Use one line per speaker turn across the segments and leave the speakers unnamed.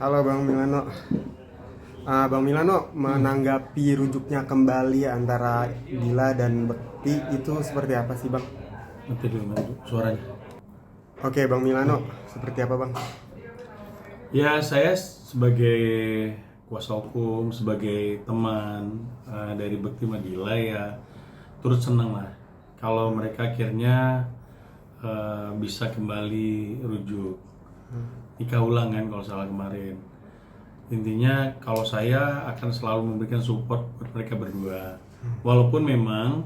Halo Bang Milano. Bang Milano, menanggapi rujuknya kembali antara Dila dan Bekti itu seperti apa sih Bang?
Nanti dulu suaranya.
Oke Bang Milano, seperti apa Bang?
Ya, saya sebagai kuasa hukum, sebagai teman dari Bekti Madila ya turut senang lah kalau mereka akhirnya bisa kembali rujuk nikah ulang kan kalau salah kemarin. Intinya kalau saya akan selalu memberikan support buat mereka berdua. Walaupun memang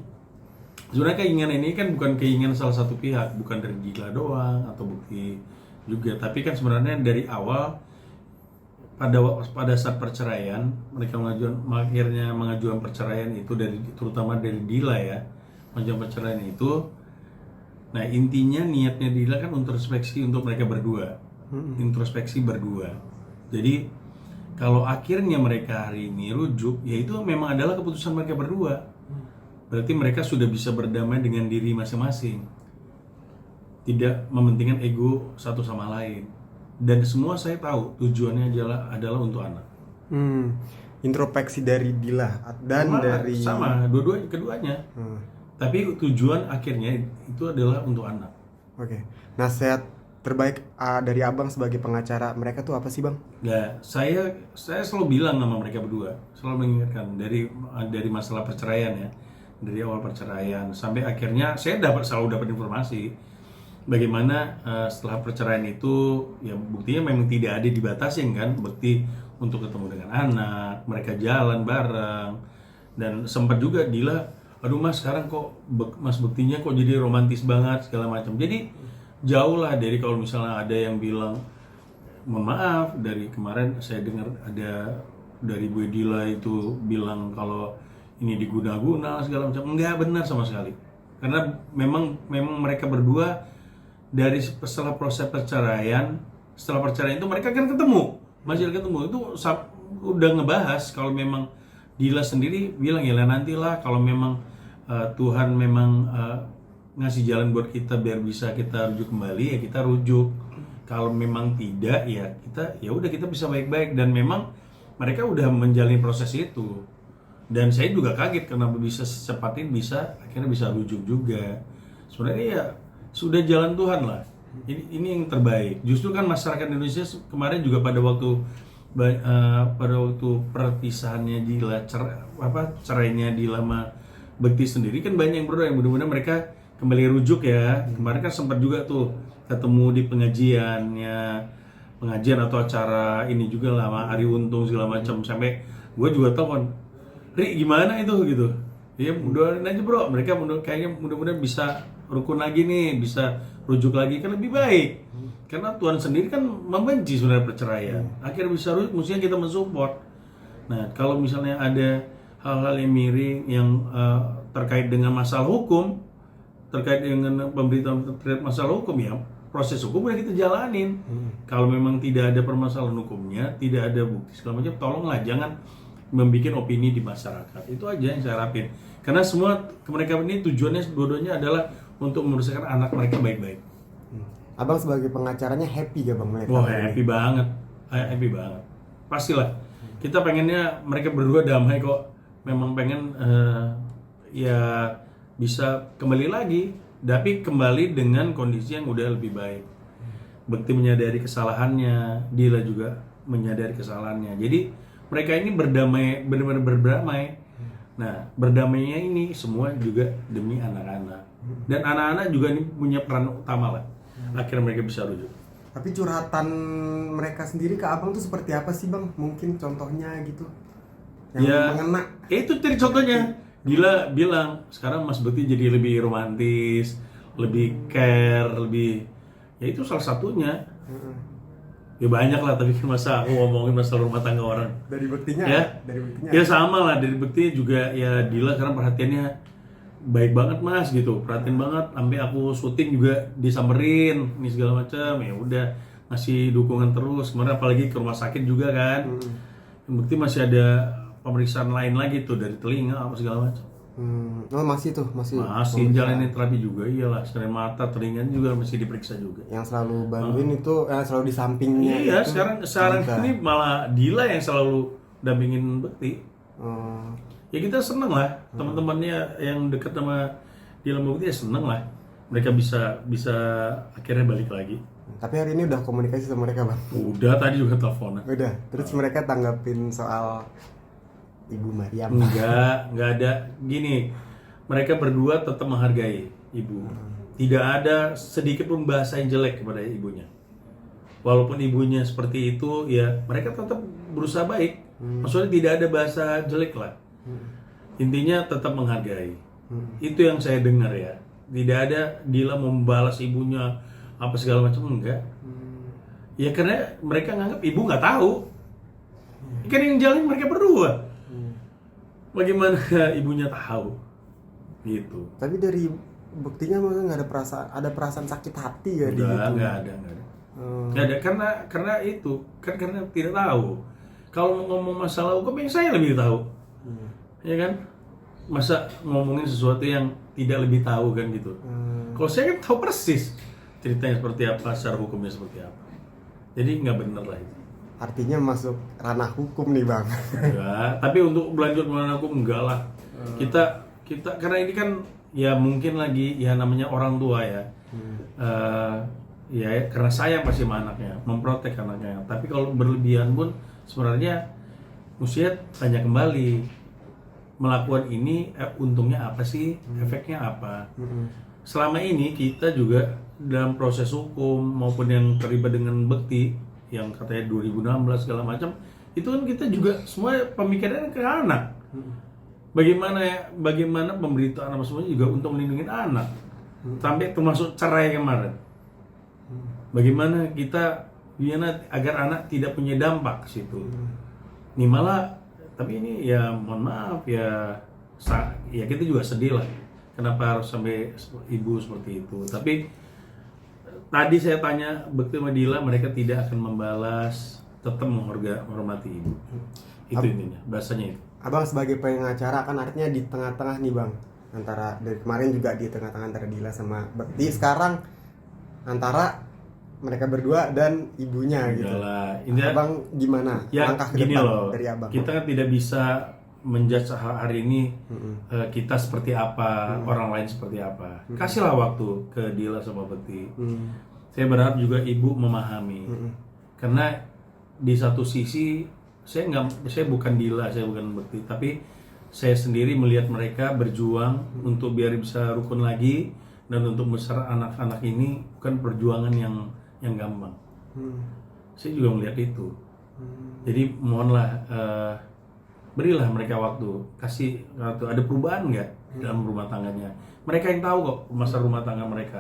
sebenarnya keinginan ini kan bukan keinginan salah satu pihak, bukan dari Dila doang atau Bekti juga, tapi kan sebenarnya dari awal pada saat perceraian mereka akhirnya mengajukan perceraian itu terutama dari Dila ya, mengajukan perceraian itu. Nah, intinya niatnya Dila kan introspeksi untuk mereka berdua, introspeksi berdua. Jadi kalau akhirnya mereka hari ini rujuk, ya itu memang adalah keputusan mereka berdua. Berarti mereka sudah bisa berdamai dengan diri masing-masing, tidak mementingkan ego satu sama lain. Dan semua saya tahu tujuannya adalah untuk anak.
Introspeksi dari Dila dan dari
sama keduanya. Tapi tujuan akhirnya itu adalah untuk anak.
Oke. Nasihat terbaik dari Abang sebagai pengacara mereka tuh apa sih Bang?
Ya, saya selalu bilang sama mereka berdua, selalu mengingatkan dari masalah perceraian ya, dari awal perceraian sampai akhirnya saya selalu dapat informasi bagaimana setelah perceraian itu ya buktinya memang tidak ada dibatasin kan, Bekti untuk ketemu dengan anak, mereka jalan bareng, dan sempat juga Dila, aduh mas sekarang kok mas Bektinya kok jadi romantis banget segala macam. Jadi jauh lah dari kalau misalnya ada yang bilang, mohon maaf, dari kemarin saya dengar ada dari Bu Dila itu bilang kalau ini diguna-guna segala macam. Enggak benar sama sekali. Karena memang mereka berdua dari setelah proses perceraian, setelah perceraian itu mereka kan ketemu, masih ketemu. Itu udah ngebahas kalau memang Dila sendiri bilang ya nantilah kalau memang Tuhan memang ngasih jalan buat kita biar bisa kita rujuk kembali ya kita rujuk. Kalau memang tidak ya kita bisa baik-baik, dan memang mereka udah menjalani proses itu. Dan saya juga kaget kenapa bisa secepat ini akhirnya bisa rujuk juga. Sebenarnya ya sudah jalan Tuhan lah. Ini yang terbaik. Justru kan masyarakat Indonesia kemarin juga pada waktu perpisahannya Dila cerainya Dila sama Bekti sendiri kan banyak yang berdoa yang mudah-mudahan mereka kembali rujuk ya. Kemarin kan sempat juga tuh ketemu di pengajian atau acara ini juga lah sama Ari Untung segala macam, sampai gue juga telepon, Ri gimana itu gitu ya, doain aja bro, mereka kayaknya mudah-mudahan bisa rukun lagi nih, bisa rujuk lagi kan lebih baik, karena Tuhan sendiri kan membenci sebenarnya perceraian. Akhirnya bisa rujuk, mestinya kita mensupport. Nah, kalau misalnya ada hal-hal yang miring yang terkait dengan masalah hukum, terkait dengan pemberitaan terkait masalah hukum, ya proses hukum yang kita jalanin. Kalau memang tidak ada permasalahan hukumnya, tidak ada bukti segala macam, tolonglah jangan membuat opini di masyarakat. Itu aja yang saya harapin. Karena semua mereka ini tujuannya dua-duanya adalah untuk menyelesaikan anak mereka baik-baik.
Abang sebagai pengacaranya happy gak Bang melihat?
Wah, happy banget. Happy banget. Pastilah. Kita pengennya mereka berdua damai kok. Memang pengen ya bisa kembali lagi, tapi kembali dengan kondisi yang udah lebih baik. Bekti menyadari kesalahannya, Dila juga menyadari kesalahannya. Jadi mereka ini berdamai, benar-benar berdamai. Nah, berdamainya ini semua juga demi anak-anak. Dan anak-anak juga ini punya peran utama lah. Akhirnya mereka bisa rujuk.
Tapi curhatan mereka sendiri ke Abang tuh seperti apa sih Bang? Mungkin contohnya gitu yang mengena.
Itu tadi contohnya. Dila bilang sekarang Mas Bekti jadi lebih romantis, lebih care, lebih, ya itu salah satunya. Ya banyak lah, tapi masa aku ngomongin masalah rumah tangga orang.
Dari Bektinya
Ya,
dari Bektinya.
ya sama lah, dari Bekti juga ya. Dila sekarang perhatiannya baik banget mas gitu, perhatiin banget, sampai aku syuting juga disamperin ini segala macam, ya udah ngasih dukungan terus. Kemarin apalagi ke rumah sakit juga kan, Bekti masih ada pemeriksaan lain lagi tuh dari telinga apa segala macam.
Oh masih tuh, masih
Masih
pemeriksaan.
jalanin terapi juga, iyalah. Selain mata, telinga juga masih diperiksa juga.
Yang selalu bantuin itu, selalu di sampingnya
Iya,
itu
sekarang
Tante.
ini malah Dila yang selalu dampingin Bekti.
Oh,
Ya kita seneng lah, teman-temannya yang deket sama Dila sama Bekti ya seneng lah. Mereka bisa akhirnya balik lagi.
tapi hari ini udah komunikasi sama mereka bang.
Udah tadi juga teleponan.
Udah, terus mereka tanggapin soal Ibu Mariam.
Enggak ada. Gini, mereka berdua tetap menghargai ibu. Tidak ada sedikit pun bahasa yang jelek kepada ibunya. Walaupun ibunya seperti itu, ya mereka tetap berusaha baik. Maksudnya tidak ada bahasa jelek lah. Intinya tetap menghargai. Itu yang saya dengar ya. Tidak ada Dila membalas ibunya apa segala macam, enggak. Ya karena mereka nganggap ibu nggak tahu. Kan yang jalin mereka berdua. Bagaimana ibunya tahu? Gitu.
Tapi dari buktinya masa nggak ada perasaan sakit hati ya di itu.
Nggak ada. Nggak ada karena itu karena tidak tahu. Kalau mau ngomong masalah hukum yang saya lebih tahu, ya kan? Masa ngomongin sesuatu yang tidak lebih tahu kan gitu. Kalau saya kan tahu persis ceritanya seperti apa, secara hukumnya seperti apa. Jadi nggak bener lah itu.
Artinya masuk ranah hukum nih bang.
Enggak, tapi untuk berlanjut mengenai hukum enggak lah. Kita karena ini kan ya mungkin lagi ya namanya orang tua ya. Ya karena sayang pasti sama anaknya, memprotek anaknya. Tapi kalau berlebihan pun sebenarnya mesti tanya kembali, melakukan ini untungnya apa sih, efeknya apa. Selama ini kita juga dalam proses hukum maupun yang terlibat dengan Bekti yang katanya 2016 segala macam, itu kan kita juga semua pemikirannya ke anak. Bagaimana pemberitaan apa semuanya juga untuk melindungi anak. Sampai termasuk cerai kemarin. Bagaimana agar anak tidak punya dampak ke situ. Ini malah, tapi ini ya mohon maaf ya kita juga sedih lah. Kenapa harus sampai ibu seperti itu. Tapi tadi saya tanya Bekti sama Dila, mereka tidak akan membalas, tetap menghormati ibu. Itu intinya, bahasanya itu.
Abang sebagai pengacara kan artinya di tengah-tengah nih bang, antara dari kemarin juga di tengah-tengah antara Dila sama Bekti, sekarang antara mereka berdua dan ibunya gitu.
Enggak lah.
Abang gimana
Ya
langkah ke
gini
depan
loh,
dari abang?
kita kan tidak bisa menjudge hari ini kita seperti apa, orang lain seperti apa. Kasihlah waktu ke Dila sama Bekti. Saya berharap juga ibu memahami, karena di satu sisi saya bukan Dila, saya bukan Bekti, tapi saya sendiri melihat mereka berjuang untuk biar bisa rukun lagi dan untuk besar anak-anak ini bukan perjuangan yang gampang. Saya juga melihat itu. Jadi mohonlah berilah mereka waktu, kasih waktu. Ada perubahan nggak dalam rumah tangganya? Mereka yang tahu kok masa rumah tangga mereka.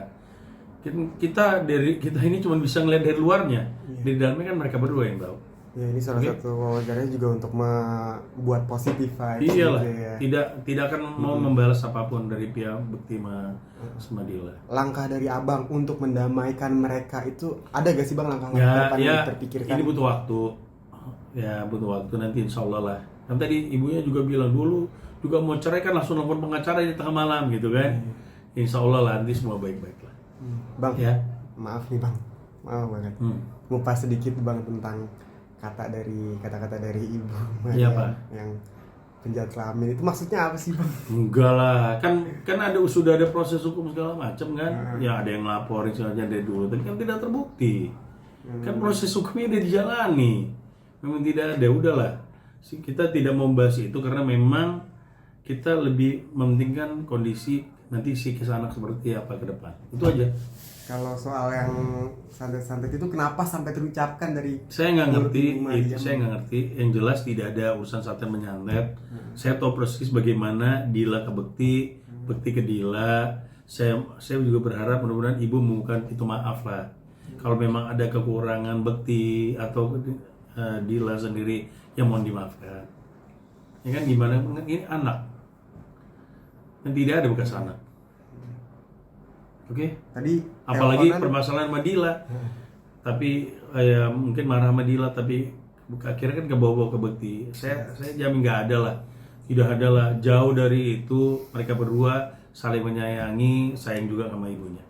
Kita ini cuma bisa ngeliat dari luarnya, di dalamnya kan mereka berdua yang tahu.
Ya ini salah satu wawancaranya juga untuk membuat positif vibes.
Iyalah,
gitu ya.
tidak akan mau membalas apapun dari pihak Bekti sama Dila.
Langkah dari abang untuk mendamaikan mereka itu ada gak sih bang langkah-langkah
Ya,
depan yang terpikirkan?
ini butuh waktu. Ya butuh waktu, nanti insya Allah lah. Dan tadi ibunya juga bilang dulu juga mau cerai kan langsung nelfon pengacara di tengah malam gitu kan. Insya Allah lah nanti semua baik-baik lah.
Bang,
Ya.
maaf nih bang, maaf banget. Ngupas sedikit bang tentang kata-kata dari ibu
Iya,
Mariam
Pak.
yang penjahat kelamin itu maksudnya apa sih bang?
Enggak lah, kan sudah ada proses hukum segala macam kan. Ya ada yang laporin saja dari dulu, tapi kan tidak terbukti. Kan proses hukumnya udah dijalani. Memang tidak ada, udahlah. Kita tidak mau bahas itu karena memang kita lebih mementingkan kondisi nanti psikis anak seperti apa ke depan. Itu aja.
Kalau soal yang santet-santet itu kenapa sampai terucapkan dari
Saya nggak ngerti,
Ibu Mariam?
itu saya nggak ngerti. Yang jelas tidak ada urusan santet menyantet. Saya tahu persis bagaimana Dila ke Bekti, Bekti ke Dila. Saya juga berharap mudah-mudahan ibu menemukan itu, maaf lah. Kalau memang ada kekurangan Bekti atau Dila sendiri, yang mohon dimaafkan. Ya kan gimana? Ini anak. Dan tidak ada bekas anak. Oke?
tadi
Apalagi
teleponan-
permasalahan sama Dila. Tapi ya mungkin marah sama Dila, tapi akhirnya kan ke bawa ke Bekti. Saya jamin nggak ada lah Tidak ada lah, jauh dari itu mereka berdua saling menyayangi, sayang juga sama ibunya.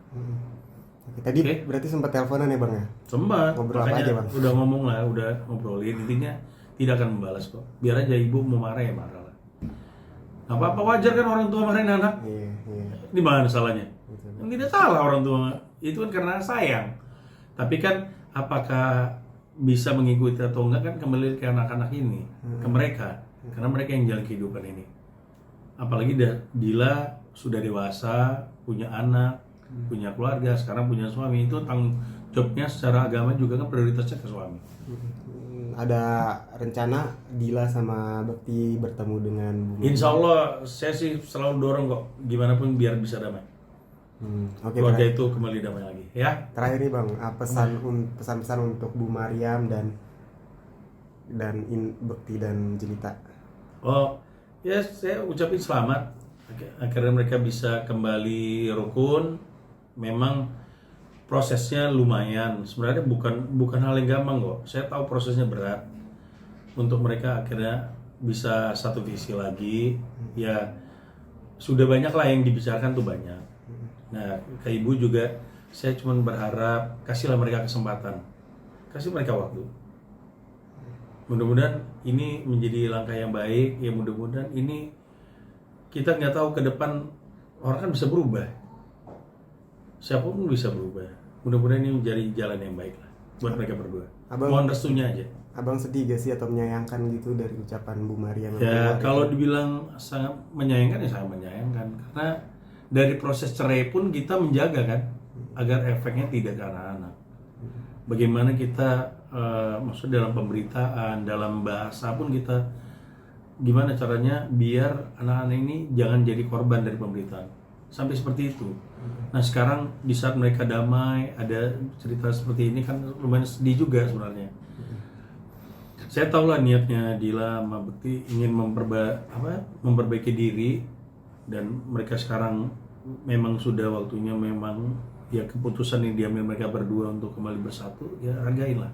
Oke, tadi
Oke.
berarti sempat teleponan ya bang ya?
Sempat,
Ngobrol apa
makanya
aja, Bang?
udah ngomong lah, udah ngobrolin, intinya tidak akan membalas kok. Biar aja ibu mau marah ya marah lah. Nggak apa-apa, wajar kan orang tua marahin anak.
Iya, iya.
Di mana salahnya?
Betul.
Yang tidak salah orang tua, itu kan karena sayang. Tapi kan apakah bisa mengikuti atau enggak kan kembali ke anak-anak ini, ke mereka. Karena mereka yang jalan kehidupan ini. Apalagi Dila sudah dewasa, punya anak, punya keluarga, sekarang punya suami. Itu tanggung jawabnya secara agama juga kan prioritasnya ke suami.
Ada rencana Dila sama Bekti bertemu dengan Bumi?
Insya Allah saya sih selalu dorong kok, gimana pun biar bisa damai.
Oke,
Keluarga
terakhir,
itu kembali damai lagi, ya.
terakhir nih bang, pesan-pesan untuk Bu Mariam dan Bekti dan Jelita.
Oh, ya saya ucapin selamat. Akhirnya mereka bisa kembali rukun. Memang prosesnya lumayan. Sebenarnya bukan hal yang gampang kok. Saya tahu prosesnya berat. Untuk mereka akhirnya bisa satu visi lagi. Ya sudah banyak lah yang dibicarakan tuh banyak. Nah, ke ibu juga saya cuma berharap kasihlah mereka kesempatan. Kasih mereka waktu. Mudah-mudahan ini menjadi langkah yang baik. Ya mudah-mudahan ini kita nggak tahu ke depan orang kan bisa berubah. Siapapun bisa berubah. Mudah-mudahan ini menjadi jalan yang baik lah buat mereka berdua. Mohon restunya aja.
Abang sedih gak sih atau menyayangkan gitu dari ucapan Bu Mariam?
Ya kalau dibilang sangat menyayangkan ya sangat menyayangkan. Karena dari proses cerai pun kita menjaga kan agar efeknya tidak ke anak-anak. Bagaimana kita maksud dalam pemberitaan, dalam bahasa pun kita gimana caranya biar anak-anak ini jangan jadi korban dari pemberitaan. Sampai seperti itu. Nah sekarang di saat mereka damai, ada cerita seperti ini kan lumayan sedih juga sebenarnya. Saya tahu lah niatnya Dila sama Bekti ingin memperbaiki diri, dan mereka sekarang memang sudah waktunya, memang ya keputusan yang diambil mereka berdua untuk kembali bersatu, ya hargailah.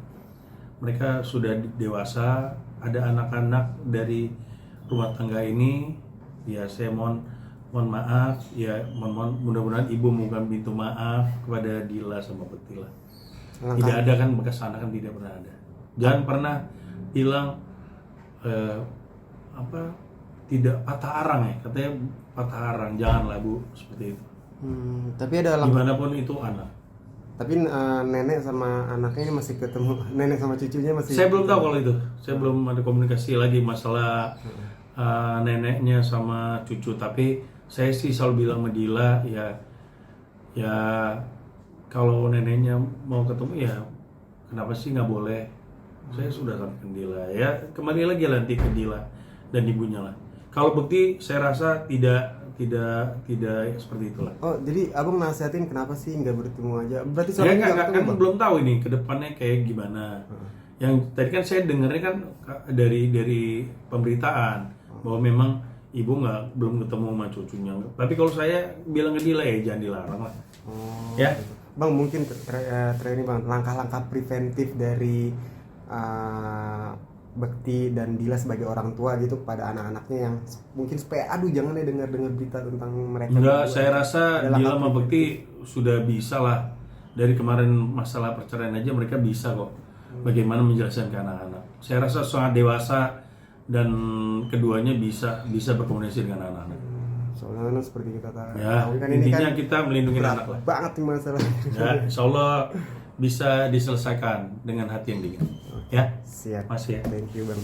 Mereka sudah dewasa, ada anak-anak dari rumah tangga ini, ya saya mohon maaf, ya mohon mudah-mudahan ibu bukan pintu maaf kepada Dila sama Bekti lah. Tidak ada kan bekas anak kan tidak pernah ada. Jangan pernah bilang tidak patah arang ya, katanya patah arang, janganlah Bu seperti itu.
Tapi ada langkah.
Dimanapun itu anak.
Tapi nenek sama anaknya masih ketemu, nenek sama cucunya masih.
Saya belum tahu kalau itu. Saya belum ada komunikasi lagi masalah neneknya sama cucu. Tapi saya sih selalu bilang sama Dila ya kalau neneknya mau ketemu ya kenapa sih nggak boleh. Saya sudah sampaikan Dila ya, kembali lagi nanti ke Dila dan ibunya lah. Kalau Bekti saya rasa tidak seperti itulah.
Oh, jadi abang nasihatin kenapa sih nggak bertemu aja? Berarti
Saya
soalnya nggak ketemu,
kan
Bang?
belum tahu ini ke depannya kayak gimana. Yang tadi kan saya dengarnya kan dari pemberitaan bahwa memang ibu belum ketemu sama cucunya. Tapi kalau saya bilang ke Dila ya jangan dilarang lah.
Oh,
Ya.
gitu. Bang, mungkin terakhir ini Bang, langkah-langkah preventif dari Bekti dan Dila sebagai orang tua gitu kepada anak-anaknya yang mungkin supaya jangan deh dengar berita tentang mereka.
Enggak,
berdua.
saya rasa
Ada
Dila
langkah
sama Bekti sudah bisa lah. Dari kemarin masalah perceraian aja mereka bisa kok. Bagaimana menjelaskan ke anak-anak. Saya rasa sangat dewasa dan keduanya bisa berkomunikasi dengan anak-anak.
Soalnya seperti kita tahu.
Ya,
kan
intinya kita melindungi
berat
anak lah.
banget nih masalah.
Ya, insya Allah bisa diselesaikan dengan hati yang dingin. Ya,
Siap.
masih ya.
Thank you Bang.